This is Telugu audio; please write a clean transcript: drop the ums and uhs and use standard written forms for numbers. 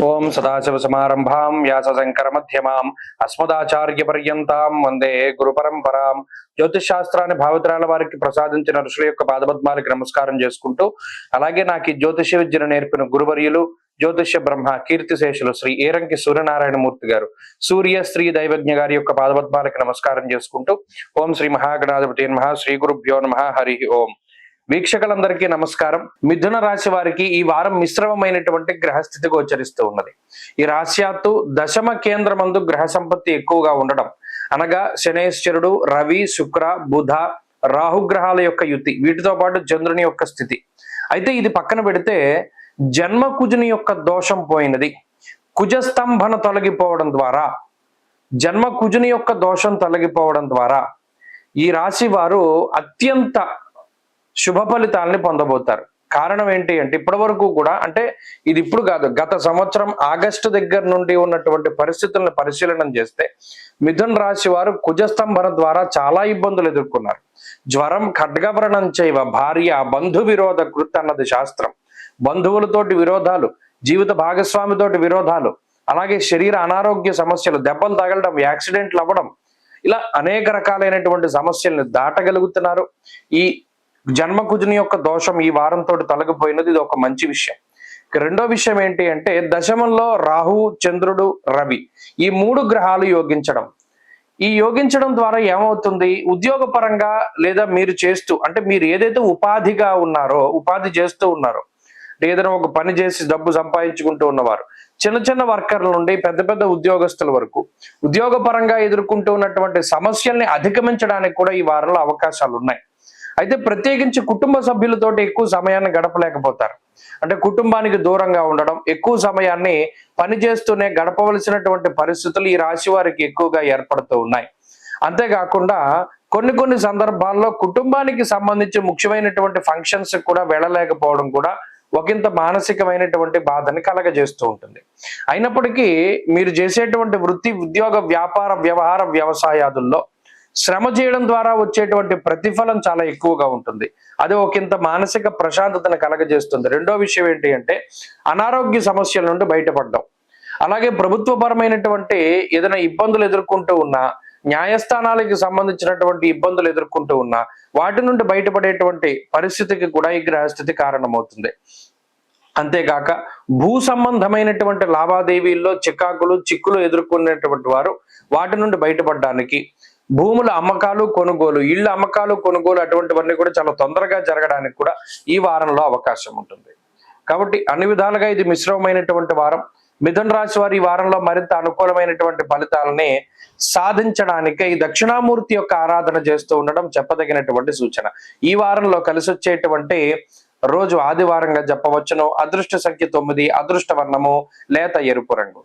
ఓం సదాశివసమారంభాం వ్యాసశంకరమధ్యమాం అస్మదాచార్యపర్యంతాం వందే గురు పరంపరాం. జ్యోతిష్ శాస్త్రాన్ని భావితరాల వారికి ప్రసాదించిన ఋషుల యొక్క పాదపద్మాలకి నమస్కారం చేసుకుంటూ, అలాగే నాకు ఈ జ్యోతిష విద్యను నేర్పిన గురువర్యులు జ్యోతిష బ్రహ్మ కీర్తిశేషులు శ్రీ ఏరంకి సూర్యనారాయణమూర్తి గారు, సూర్య శ్రీ దైవజ్ఞ గారి యొక్క పాదపద్మాలకి నమస్కారం చేసుకుంటూ, ఓం శ్రీ మహాగణాధిపతి నమః, శ్రీ గురుభ్యో నమః, హరి ఓం. వీక్షకులందరికీ నమస్కారం. మిథున రాశి వారికి ఈ వారం మిశ్రమమైనటువంటి గ్రహస్థితి గోచరిస్తూ ఉన్నది. ఈ రాశ్యాత్తు దశమ కేంద్రమందు గ్రహ సంపత్తి ఎక్కువగా ఉండడం, అనగా శనేశ్వరుడు, రవి, శుక్ర, బుధ, రాహుగ్రహాల యొక్క యుతి, వీటితో పాటు చంద్రుని యొక్క స్థితి. అయితే ఇది పక్కన పెడితే జన్మ కుజుని యొక్క దోషం పోయినది. కుజస్తంభన తొలగిపోవడం ద్వారా, జన్మ కుజుని యొక్క దోషం తొలగిపోవడం ద్వారా ఈ రాశి వారు అత్యంత శుభ ఫలితాలని పొందబోతారు. కారణం ఏంటి అంటే, ఇప్పటి వరకు కూడా, అంటే ఇది ఇప్పుడు కాదు, గత సంవత్సరం ఆగస్టు దగ్గర నుండి ఉన్నటువంటి పరిస్థితులను పరిశీలన చేస్తే మిథున రాశి వారు కుజస్తంభన ద్వారా చాలా ఇబ్బందులు ఎదుర్కొన్నారు. జ్వరం, ఖడ్గవ్రణం చేయవ, భార్య, బంధు విరోధ కృత్ అన్నది శాస్త్రం. బంధువులతోటి విరోధాలు, జీవిత భాగస్వామితోటి విరోధాలు, అలాగే శరీర అనారోగ్య సమస్యలు, దెబ్బలు తగలడం, యాక్సిడెంట్లు అవ్వడం, ఇలా అనేక రకాలైనటువంటి సమస్యలను దాటగలుగుతున్నారు. ఈ జన్మకుజుని యొక్క దోషం ఈ వారంతో తొలగిపోయినది, ఇది ఒక మంచి విషయం. రెండో విషయం ఏంటి అంటే, దశమంలో రాహు, చంద్రుడు, రవి, ఈ మూడు గ్రహాలు యోగించడం. ఈ యోగించడం ద్వారా ఏమవుతుంది, ఉద్యోగ పరంగా లేదా మీరు చేస్తూ, అంటే మీరు ఏదైతే ఉపాధిగా ఉన్నారో, ఉపాధి చేస్తూ ఉన్నారో, ఏదైనా ఒక పని చేసి డబ్బు సంపాదించుకుంటూ ఉన్నవారు, చిన్న చిన్న వర్కర్ల నుండి పెద్ద పెద్ద ఉద్యోగస్తుల వరకు ఉద్యోగ పరంగా ఎదుర్కొంటూ ఉన్నటువంటి సమస్యల్ని అధిగమించడానికి కూడా ఈ వారంలో అవకాశాలు ఉన్నాయి. అయితే ప్రత్యేకించి కుటుంబ సభ్యులతోటి ఎక్కువ సమయాన్ని గడపలేకపోతారు. అంటే కుటుంబానికి దూరంగా ఉండడం, ఎక్కువ సమయాన్ని పని చేస్తూనే గడపవలసినటువంటి పరిస్థితులు ఈ రాశి వారికి ఎక్కువగా ఏర్పడుతూ ఉన్నాయి. అంతేకాకుండా కొన్ని సందర్భాల్లో కుటుంబానికి సంబంధించి ముఖ్యమైనటువంటి ఫంక్షన్స్ కూడా వెళ్ళలేకపోవడం కూడా ఒకంత మానసికమైనటువంటి బాధని కలగజేస్తూ ఉంటుంది. అయినప్పటికీ మీరు చేసేటువంటి వృత్తి, ఉద్యోగ, వ్యాపార, వ్యవహార, వ్యవసాయాదుల్లో శ్రమ చేయడం ద్వారా వచ్చేటువంటి ప్రతిఫలం చాలా ఎక్కువగా ఉంటుంది. అది ఒకంత మానసిక ప్రశాంతతను కలగజేస్తుంది. రెండో విషయం ఏంటి అంటే, అనారోగ్య సమస్యల నుండి బయటపడడం, అలాగే ప్రభుత్వపరమైనటువంటి ఏదైనా ఇబ్బందులు ఎదుర్కొంటూ ఉన్నా, న్యాయస్థానాలకు సంబంధించినటువంటి ఇబ్బందులు ఎదుర్కొంటూ ఉన్నా, వాటి నుండి బయటపడేటువంటి పరిస్థితికి కూడా ఈ గ్రహస్థితి కారణమవుతుంది. అంతేకాక భూ సంబంధమైనటువంటి లావాదేవీల్లో చిక్కులు ఎదుర్కొనేటువంటి వారు వాటి నుండి బయటపడడానికి, భూముల అమ్మకాలు, కొనుగోలు, ఇళ్ళ అమ్మకాలు, కొనుగోలు, అటువంటివన్నీ కూడా చాలా తొందరగా జరగడానికి కూడా ఈ వారంలో అవకాశం ఉంటుంది. కాబట్టి అన్ని విధాలుగా ఇది మిశ్రమమైనటువంటి వారం. మిథున రాశి వారు ఈ వారంలో మరింత అనుకూలమైనటువంటి ఫలితాలని సాధించడానికి ఈ దక్షిణామూర్తి యొక్క ఆరాధన చేస్తూ ఉండడం చెప్పదగినటువంటి సూచన. ఈ వారంలో కలిసి వచ్చేటువంటి రోజు ఆదివారంగా చెప్పవచ్చును. అదృష్ట సంఖ్య 9, అదృష్ట వర్ణము లేత ఎరుపు రంగు.